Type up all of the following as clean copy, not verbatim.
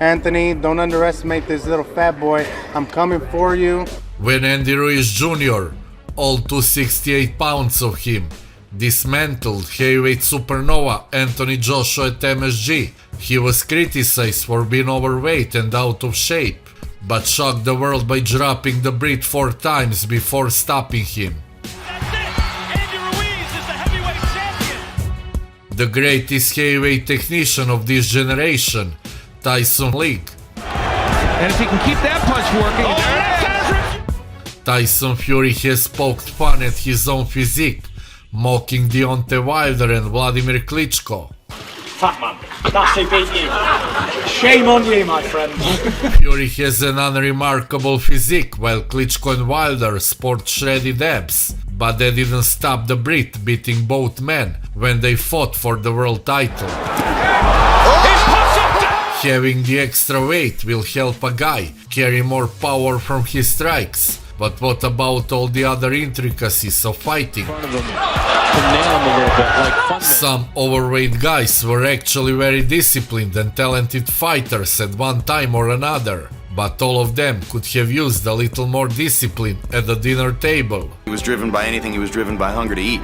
Anthony, don't underestimate this little fat boy. I'm coming for you. When Andy Ruiz Jr., all 268 pounds of him, dismantled heavyweight supernova Anthony Joshua at MSG, he was criticized for being overweight and out of shape, but shocked the world by dropping the Brit 4 times before stopping him. That's it! Andy Ruiz is the heavyweight champion! The greatest heavyweight technician of this generation, Tyson League. And if he can keep that punch working, Tyson Fury has poked fun at his own physique, mocking Deontay Wilder and Vladimir Klitschko. Fat man, that's who beat you. Shame on you, my friend. Fury has an unremarkable physique, while Klitschko and Wilder sport shredded abs, but that didn't stop the Brit beating both men when they fought for the world title. Having the extra weight will help a guy carry more power from his strikes, but what about all the other intricacies of fighting? Some overweight guys were actually very disciplined and talented fighters at one time or another, but all of them could have used a little more discipline at the dinner table. He was driven by anything, he was driven by hunger to eat,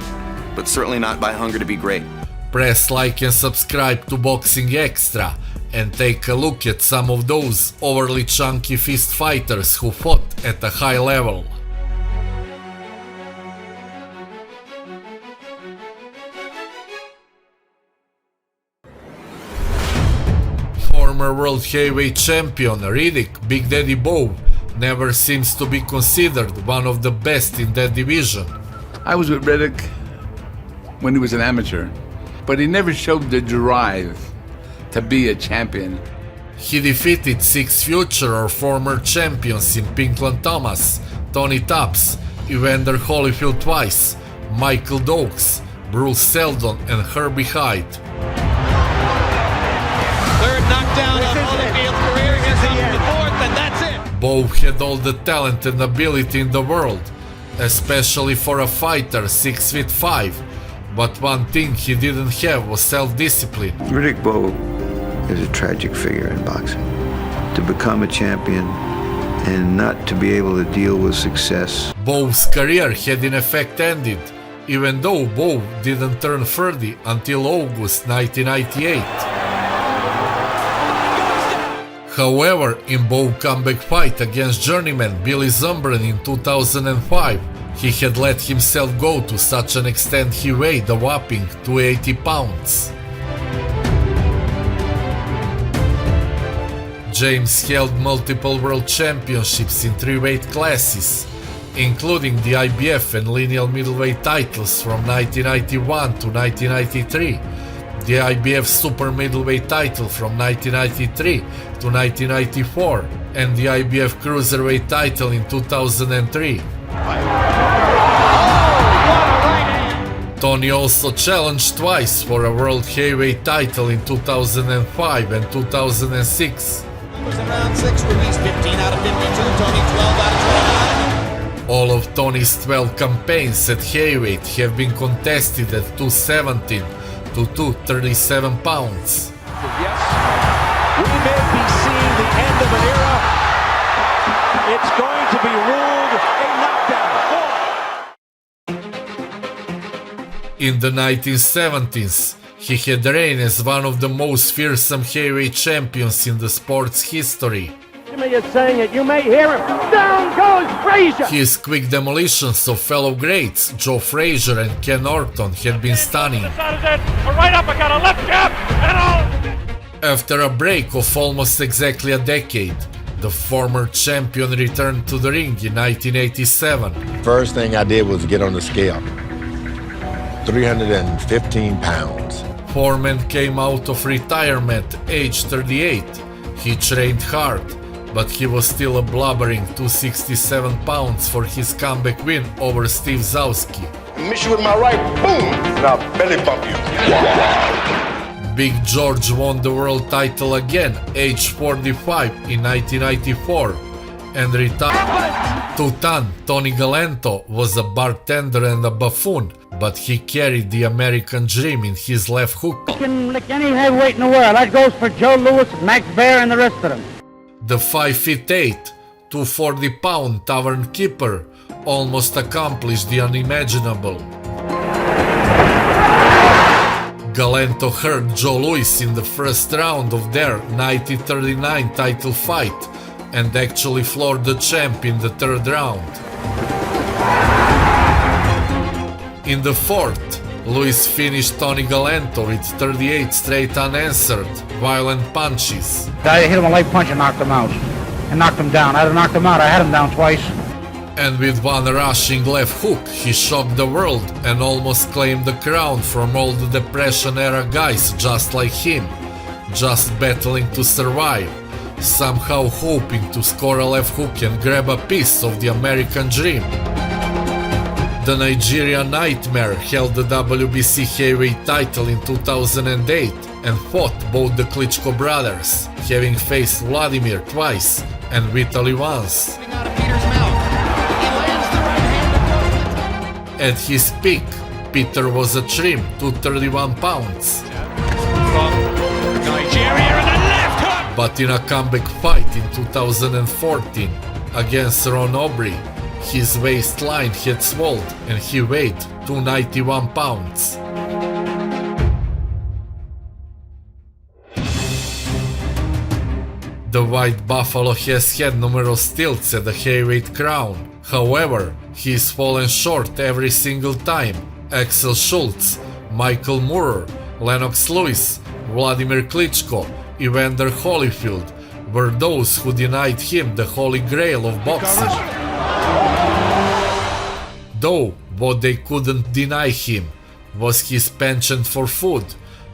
but certainly not by hunger to be great. Press like and subscribe to Boxing Extra and take a look at some of those overly chunky fist fighters who fought at a high level. Former world heavyweight champion Riddick Big Daddy Bowe never seems to be considered one of the best in that division. I was with Riddick when he was an amateur, but he never showed the drive to be a champion. He defeated 6 future or former champions in Pinkland Thomas, Tony Tubbs, Evander Holyfield twice, Michael Dokes, Bruce Seldon and Herbie Hyde. Third knockdown on Holyfield's career, he's up to the fourth, and that's it! Bowe had all the talent and ability in the world, especially for a fighter 6'5", but one thing he didn't have was self-discipline. Riddick Bowe is a tragic figure in boxing. To become a champion and not to be able to deal with success. Bowe's career had in effect ended, even though Bowe didn't turn 30 until August 1998. However, in Bowe's comeback fight against Journeyman Billy Zumbran in 2005, he had let himself go to such an extent he weighed a whopping 280 pounds. James held multiple world championships in 3 weight classes, including the IBF and lineal middleweight titles from 1991 to 1993, the IBF super middleweight title from 1993 to 1994, and the IBF cruiserweight title in 2003. Tony also challenged twice for a world heavyweight title in 2005 and 2006. Round 6, Ruiz 15 out of 52, Tony 12 out of 29. All of Tony's 12 campaigns at heavyweight have been contested at 217 to 237 pounds. Yes, we may be seeing the end of an era. It's going to be ruled a knockdown. In the 1970s, he had reigned as one of the most fearsome heavyweight champions in the sport's history. Jimmy is saying it, you may hear him. Down goes Frazier! His quick demolitions of fellow greats Joe Frazier and Ken Norton had been stunning. Right up, I got a left jab, and all. After a break of almost exactly a decade, the former champion returned to the ring in 1987. First thing I did was get on the scale. 315 pounds. Foreman came out of retirement age 38. He trained hard, but he was still a blubbering 267 pounds for his comeback win over Steve Zowski. Miss you with my right, boom, and I'll belly bump you. Big George won the world title again, age 45 in 1994, and retired. Tutan Tony Galento was a bartender and a buffoon but he carried the American dream in his left hook. Can lick any heavyweight in the world. That goes for Joe Louis, Max Baer, and the rest of them. The 5'8", 240-pound tavern keeper almost accomplished the unimaginable. Galento hurt Joe Louis in the first round of their 1939 title fight and actually floored the champ in the third round. In the fourth, Louis finished Tony Galento with 38 straight unanswered, violent punches. I hit him a light punch and knocked him out. And knocked him down. I'd have knocked him out. I had him down twice. And with one rushing left hook, he shocked the world and almost claimed the crown from all the Depression-era guys just like him, just battling to survive, somehow hoping to score a left hook and grab a piece of the American dream. The Nigerian Nightmare held the WBC heavyweight title in 2008 and fought both the Klitschko brothers, having faced Vladimir twice and Vitaly once. At his peak, Peter was a trim 231 pounds. But in a comeback fight in 2014 against Ron Aubrey, his waistline had swelled and he weighed 291 pounds. The White Buffalo has had numerous tilts at the heavyweight crown. However, he's fallen short every single time. Axel Schultz, Michael Moorer, Lennox Lewis, Vladimir Klitschko, Evander Holyfield were those who denied him the holy grail of boxing. Though what they couldn't deny him was his penchant for food,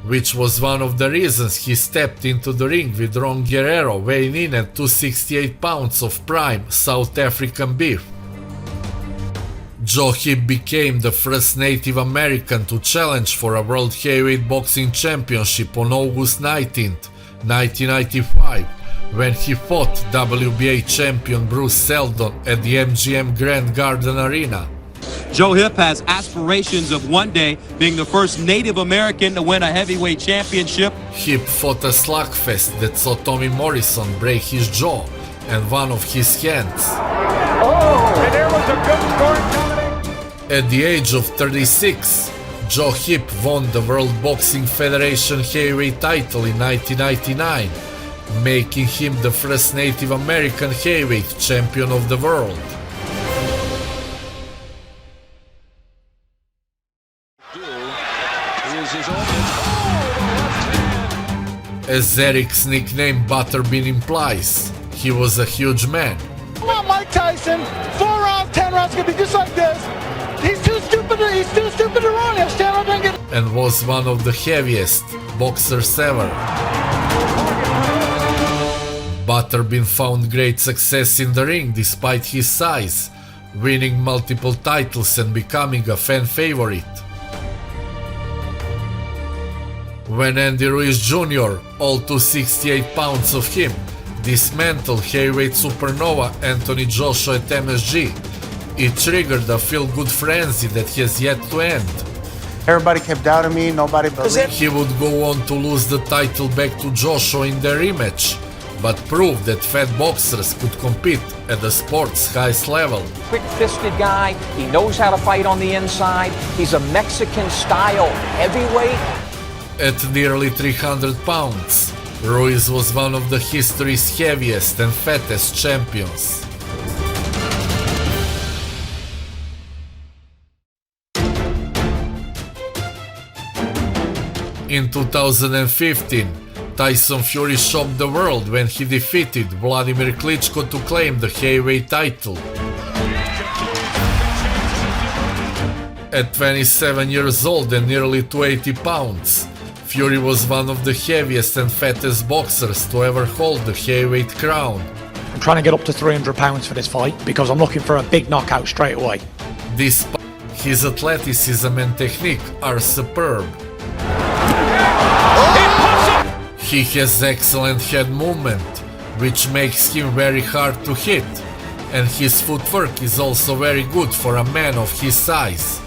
which was one of the reasons he stepped into the ring with Ron Guerrero weighing in at 268 pounds of prime South African beef. Joe Hip became the first Native American to challenge for a World Heavyweight Boxing Championship on August 19, 1995, when he fought WBA champion Bruce Seldon at the MGM Grand Garden Arena. Joe Hip has aspirations of one day being the first Native American to win a heavyweight championship. Hip fought a slugfest that saw Tommy Morrison break his jaw and one of his hands. Oh, and there was a good scoring combination. At the age of 36, Joe Hip won the World Boxing Federation heavyweight title in 1999, making him the first Native American heavyweight champion of the world. As Eric's nickname Butterbean implies, he was a huge man. Come on, Mike Tyson. 4 rounds, 10 rounds, gonna be just like this. He's too stupid to run. He'll stand up and get. And was one of the heaviest boxers ever. Butterbean found great success in the ring despite his size, winning multiple titles and becoming a fan favorite. When Andy Ruiz Jr., all 268 pounds of him, dismantled heavyweight supernova Anthony Joshua at MSG, it triggered a feel-good frenzy that has yet to end. Everybody kept doubting me, nobody believed. He would go on to lose the title back to Joshua in their rematch, but proved that fat boxers could compete at the sport's highest level. Quick-fisted guy, he knows how to fight on the inside, he's a Mexican-style heavyweight. At nearly 300 pounds, Ruiz was one of the history's heaviest and fattest champions. In 2015, Tyson Fury shocked the world when he defeated Vladimir Klitschko to claim the heavyweight title. At 27 years old and nearly 280 pounds, Fury was one of the heaviest and fattest boxers to ever hold the heavyweight crown. I'm trying to get up to 300 pounds for this fight because I'm looking for a big knockout straight away. Despite his athleticism and technique are superb. He has excellent head movement, which makes him very hard to hit, and his footwork is also very good for a man of his size.